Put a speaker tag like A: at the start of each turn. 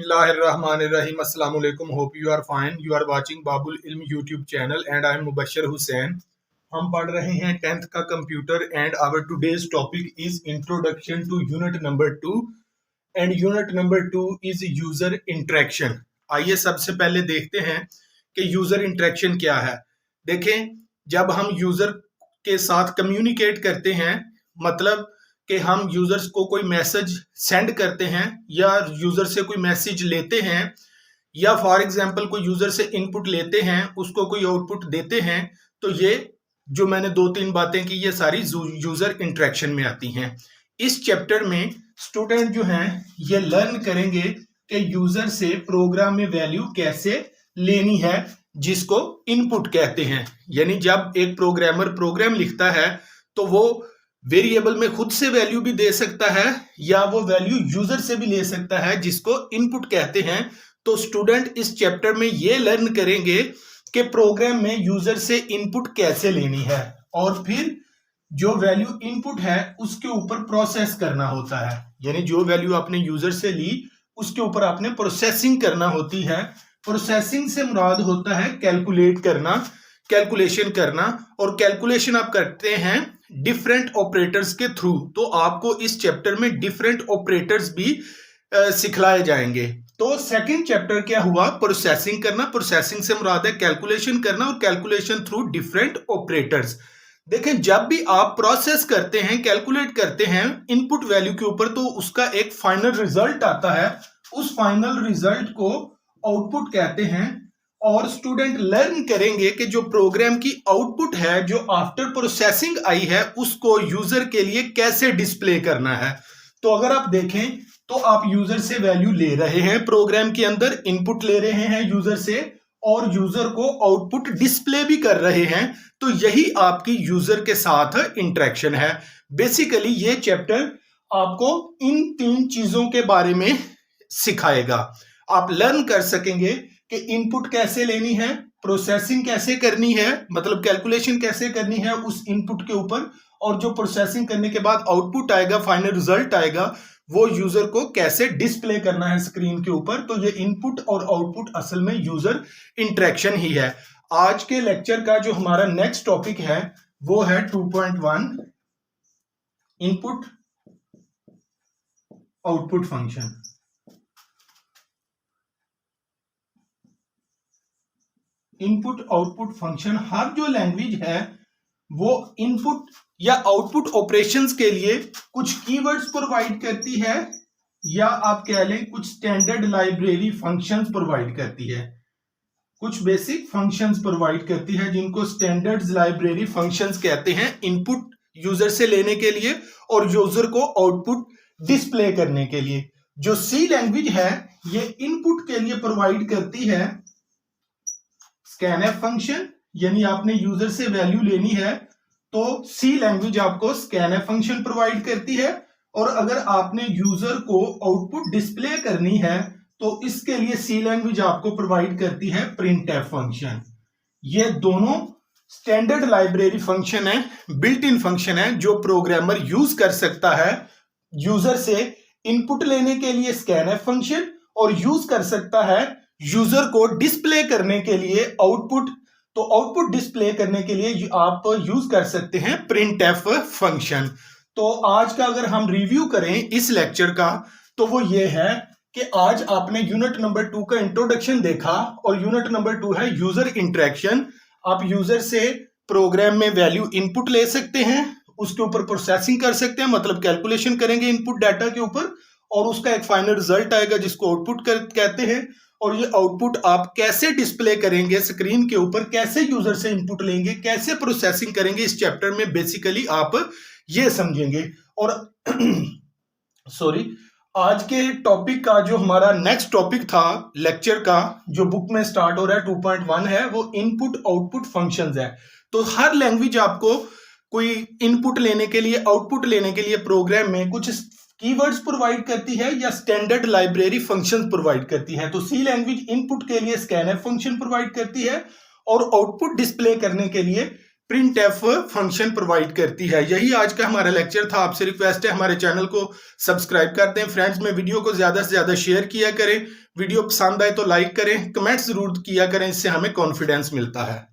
A: बिस्मिल्लाहिर्रहमानिर्रहीम। अस्सलाम वालेकुम। Hope you are fine. You are watching Babul Ilm YouTube channel and I am Mubashar Hussain. हम पढ़ रहे हैं 10th का computer and our today's topic is introduction to unit number 2 and unit number 2 is user interaction. आइए सबसे पहले देखते हैं कि यूजर इंटरेक्शन क्या है। देखें, जब हम यूजर के साथ कम्युनिकेट करते हैं, मतलब कि हम यूजर्स को कोई मैसेज सेंड करते हैं या यूजर से कोई मैसेज लेते हैं या फॉर एग्जांपल कोई यूजर से इनपुट लेते हैं, उसको कोई आउटपुट देते हैं, तो ये जो मैंने 2-3 बातें की ये सारी यूजर इंटरेक्शन में आती हैं। इस चैप्टर में स्टूडेंट जो हैं ये लर्न करेंगे कि यूजर से प्रोग्राम में वैल्यू कैसे लेनी है, जिसको इनपुट कहते हैं। यानी जब एक प्रोग्रामर प्रोग्राम लिखता है तो वो वेरिएबल में खुद से वैल्यू भी दे सकता है या वो वैल्यू यूजर से भी ले सकता है, जिसको इनपुट कहते हैं। तो स्टूडेंट इस चैप्टर में ये लर्न करेंगे कि प्रोग्राम में यूजर से इनपुट कैसे लेनी है और फिर जो वैल्यू इनपुट है उसके ऊपर प्रोसेस करना होता है। यानी जो वैल्यू आपने यूजर से ली उसके ऊपर आपने प्रोसेसिंग करना होती है। प्रोसेसिंग से मुराद होता है कैलकुलेट करना, कैलकुलेशन करना, और कैलकुलेशन आप करते हैं डिफरेंट ऑपरेटर्स के थ्रू। तो आपको इस चैप्टर में डिफरेंट ऑपरेटर्स भी सिखलाए जाएंगे। तो सेकंड चैप्टर क्या हुआ? प्रोसेसिंग करना। प्रोसेसिंग से मुराद है कैलकुलेशन करना और कैलकुलेशन थ्रू डिफरेंट ऑपरेटर्स। देखें, जब भी आप प्रोसेस करते हैं, कैलकुलेट करते हैं इनपुट वैल्यू के ऊपर, तो उसका एक फाइनल रिजल्ट आता है। उस फाइनल रिजल्ट को आउटपुट कहते हैं। और स्टूडेंट लर्न करेंगे कि जो प्रोग्राम की आउटपुट है, जो आफ्टर प्रोसेसिंग आई है, उसको यूजर के लिए कैसे डिस्प्ले करना है। तो अगर आप देखें तो आप यूजर से वैल्यू ले रहे हैं, प्रोग्राम के अंदर इनपुट ले रहे हैं यूजर से और यूजर को आउटपुट डिस्प्ले भी कर रहे हैं। तो यही आपकी यूजर के साथ इंटरेक्शन है। बेसिकली ये चैप्टर आपको इन 3 चीजों के बारे में सिखाएगा। आप लर्न कर सकेंगे कि इनपुट कैसे लेनी है, प्रोसेसिंग कैसे करनी है, मतलब कैलकुलेशन कैसे करनी है उस इनपुट के ऊपर, और जो प्रोसेसिंग करने के बाद आउटपुट आएगा, फाइनल रिजल्ट आएगा, वो यूजर को कैसे डिस्प्ले करना है स्क्रीन के ऊपर। तो ये इनपुट और आउटपुट असल में यूजर इंटरेक्शन ही है। आज के लेक्चर का जो हमारा नेक्स्ट टॉपिक है वो है 2.1 input output function. Input output function, हर जो लैंग्वेज है वो इनपुट या आउटपुट ऑपरेशंस के लिए कुछ कीवर्ड्स प्रोवाइड करती है या आप कह लें कुछ स्टैंडर्ड लाइब्रेरी फंक्शंस प्रोवाइड करती है। कुछ बेसिक फंक्शंस प्रोवाइड करती है जिनको स्टैंडर्ड लाइब्रेरी फंक्शंस कहते हैं, इनपुट यूजर से लेने के लिए और यूजर को आउटपुट डिस्प्ले करने के लिए। जो सी लैंग्वेज है ये इनपुट के लिए प्रोवाइड करती है स्कैनएफ फंक्शन। यानी आपने यूजर से वैल्यू लेनी है तो सी लैंग्वेज आपको स्कैनएफ फंक्शन प्रोवाइड करती है, और अगर आपने यूजर को आउटपुट डिस्प्ले करनी है तो इसके लिए सी लैंग्वेज आपको प्रोवाइड करती है प्रिंटएफ फंक्शन। ये दोनों स्टैंडर्ड लाइब्रेरी फंक्शन है, बिल्ट इन फंक्शन है जो प्रोग्रामर यूज कर सकता है यूजर से इनपुट लेने के लिए स्कैनएफ फंक्शन, और यूज कर सकता है यूजर को डिस्प्ले करने के लिए आउटपुट। तो आउटपुट डिस्प्ले करने के लिए आप यूज कर सकते हैं प्रिंटएफ फंक्शन। तो आज का अगर हम रिव्यू करें इस लेक्चर का तो वो ये है कि आज आपने यूनिट नंबर 2 का इंट्रोडक्शन देखा और यूनिट नंबर 2 है यूजर इंटरेक्शन। आप यूजर से प्रोग्राम में वैल्यू इनपुट ले सकते हैं, उसके ऊपर प्रोसेसिंग कर सकते हैं, मतलब कैलकुलेशन करेंगे इनपुट डाटा के ऊपर, और उसका एक फाइनल रिजल्ट आएगा जिसको आउटपुट कहते हैं। और ये आउटपुट आप कैसे डिस्प्ले करेंगे स्क्रीन के ऊपर, कैसे यूजर से इनपुट लेंगे, कैसे प्रोसेसिंग करेंगे, इस चैप्टर में बेसिकली आप ये समझेंगे। और सॉरी, आज के टॉपिक का जो हमारा नेक्स्ट टॉपिक था लेक्चर का, जो बुक में स्टार्ट हो रहा है 2.1 है, वो इनपुट आउटपुट फंक्शंस है। तो हर लैंग्वेज आपको कोई इनपुट लेने के लिए, आउटपुट लेने के लिए प्रोग्राम में कुछ कीवर्ड्स प्रोवाइड करती है या स्टैंडर्ड लाइब्रेरी फंक्शंस प्रोवाइड करती है। तो सी लैंग्वेज इनपुट के लिए स्कैनएफ फंक्शन प्रोवाइड करती है और आउटपुट डिस्प्ले करने के लिए प्रिंट एफ फंक्शन प्रोवाइड करती है। यही आज का हमारा लेक्चर था। आपसे रिक्वेस्ट है हमारे चैनल को सब्सक्राइब कर दें फ्रेंड्स में, वीडियो को ज्यादा से ज्यादा शेयर किया करें, वीडियो पसंद आए तो लाइक करें, कमेंट जरूर किया करें, इससे हमें कॉन्फिडेंस मिलता है।